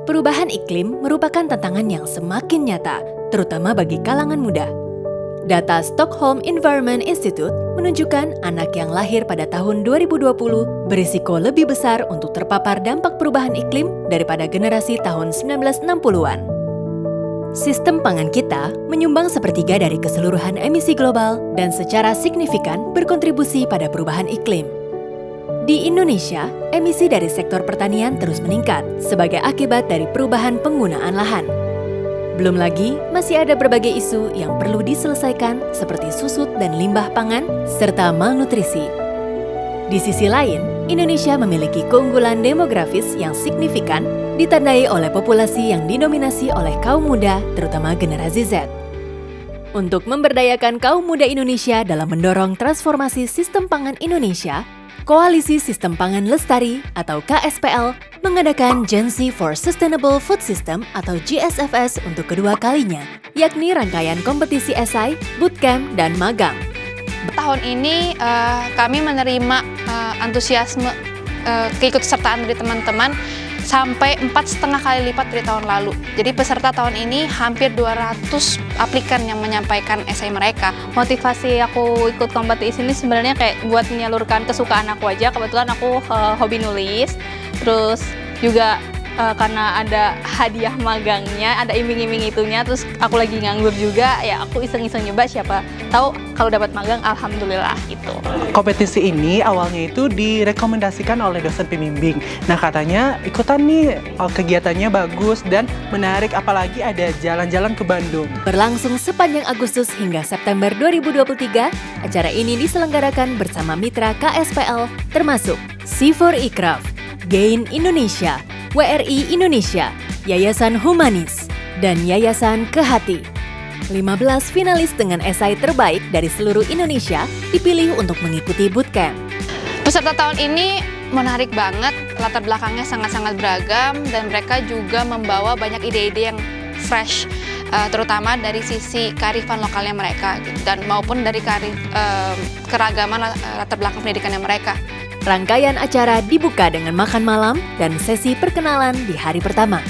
Perubahan iklim merupakan tantangan yang semakin nyata, terutama bagi kalangan muda. Data Stockholm Environment Institute menunjukkan anak yang lahir pada tahun 2020 berisiko lebih besar untuk terpapar dampak perubahan iklim daripada generasi tahun 1960-an. Sistem pangan kita menyumbang sepertiga dari keseluruhan emisi global dan secara signifikan berkontribusi pada perubahan iklim. Di Indonesia, emisi dari sektor pertanian terus meningkat sebagai akibat dari perubahan penggunaan lahan. Belum lagi, masih ada berbagai isu yang perlu diselesaikan seperti susut dan limbah pangan, serta malnutrisi. Di sisi lain, Indonesia memiliki keunggulan demografis yang signifikan, ditandai oleh populasi yang didominasi oleh kaum muda, terutama generasi Z. Untuk memberdayakan kaum muda Indonesia dalam mendorong transformasi sistem pangan Indonesia, Koalisi Sistem Pangan Lestari atau KSPL mengadakan Gen Z for Sustainable Food System atau GSFS untuk kedua kalinya, yakni rangkaian kompetisi esai, bootcamp, dan magang. Tahun ini kami menerima antusiasme keikutsertaan dari teman-teman sampai 4,5 kali lipat dari tahun lalu. Jadi peserta tahun ini hampir 200 aplikan yang menyampaikan esai mereka. Motivasi aku ikut kompetisi ini sebenarnya kayak buat menyalurkan kesukaan aku aja. Kebetulan aku hobi nulis, terus juga karena ada hadiah magangnya, ada iming-iming itunya, terus aku lagi nganggur juga, ya aku iseng-iseng nyoba, siapa tahu kalau dapat magang, alhamdulillah gitu. Kompetisi ini awalnya itu direkomendasikan oleh dosen pembimbing. Nah katanya ikutan nih, kegiatannya bagus dan menarik, apalagi ada jalan-jalan ke Bandung. Berlangsung sepanjang Agustus hingga September 2023, acara ini diselenggarakan bersama mitra KSPL termasuk C4 Ikraf, Gain Indonesia, WRI Indonesia, Yayasan Humanis, dan Yayasan Kehati. 15 finalis dengan esai terbaik dari seluruh Indonesia dipilih untuk mengikuti bootcamp. Peserta tahun ini menarik banget, latar belakangnya sangat-sangat beragam, dan mereka juga membawa banyak ide-ide yang fresh, terutama dari sisi kearifan lokalnya mereka, dan maupun dari keragaman latar belakang pendidikannya mereka. Rangkaian acara dibuka dengan makan malam dan sesi perkenalan di hari pertama.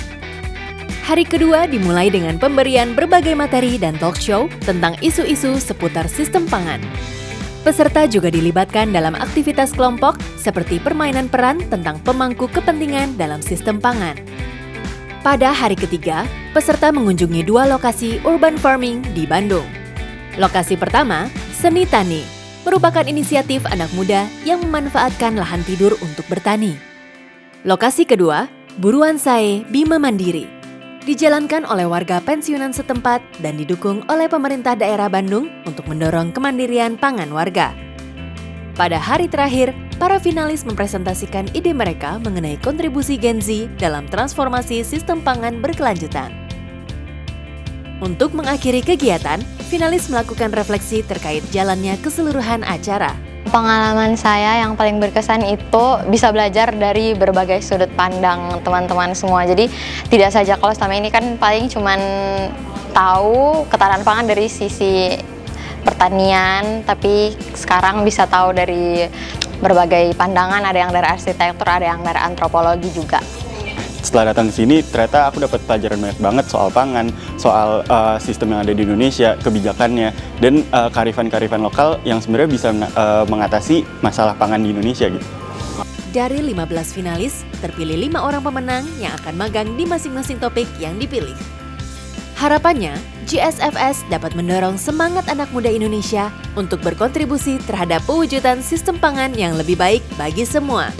Hari kedua dimulai dengan pemberian berbagai materi dan talk show tentang isu-isu seputar sistem pangan. Peserta juga dilibatkan dalam aktivitas kelompok seperti permainan peran tentang pemangku kepentingan dalam sistem pangan. Pada hari ketiga, peserta mengunjungi 2 lokasi urban farming di Bandung. Lokasi pertama, Seni Tani, merupakan inisiatif anak muda yang memanfaatkan lahan tidur untuk bertani. Lokasi kedua, Buruan Sae Bima Mandiri, dijalankan oleh warga pensiunan setempat dan didukung oleh pemerintah daerah Bandung untuk mendorong kemandirian pangan warga. Pada hari terakhir, para finalis mempresentasikan ide mereka mengenai kontribusi Gen Z dalam transformasi sistem pangan berkelanjutan. Untuk mengakhiri kegiatan, finalis melakukan refleksi terkait jalannya keseluruhan acara. Pengalaman saya yang paling berkesan itu bisa belajar dari berbagai sudut pandang teman-teman semua. Jadi tidak saja kalau selama ini kan paling cuman tahu ketahanan pangan dari sisi pertanian, tapi sekarang bisa tahu dari berbagai pandangan, ada yang dari arsitektur, ada yang dari antropologi juga. Setelah datang ke sini, ternyata aku dapat pelajaran banyak banget soal pangan, soal sistem yang ada di Indonesia, kebijakannya, dan kearifan-kearifan lokal yang sebenarnya bisa mengatasi masalah pangan di Indonesia gitu. Dari 15 finalis, terpilih 5 orang pemenang yang akan magang di masing-masing topik yang dipilih. Harapannya, GSFS dapat mendorong semangat anak muda Indonesia untuk berkontribusi terhadap pewujudan sistem pangan yang lebih baik bagi semua.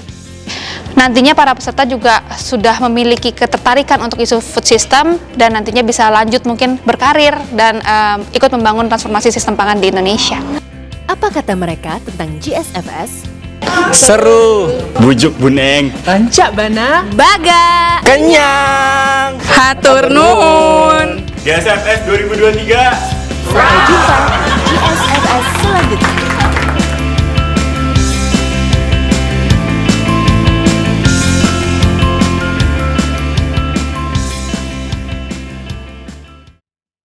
Nantinya para peserta juga sudah memiliki ketertarikan untuk isu food system dan nantinya bisa lanjut mungkin berkarir dan ikut membangun transformasi sistem pangan di Indonesia. Apa kata mereka tentang GSFS? Seru, bujuk buneng, Rancak Bana, Baga, kenyang, hatur nuhun. GSFS 2023. Sampai jumpa di GSFS selanjutnya.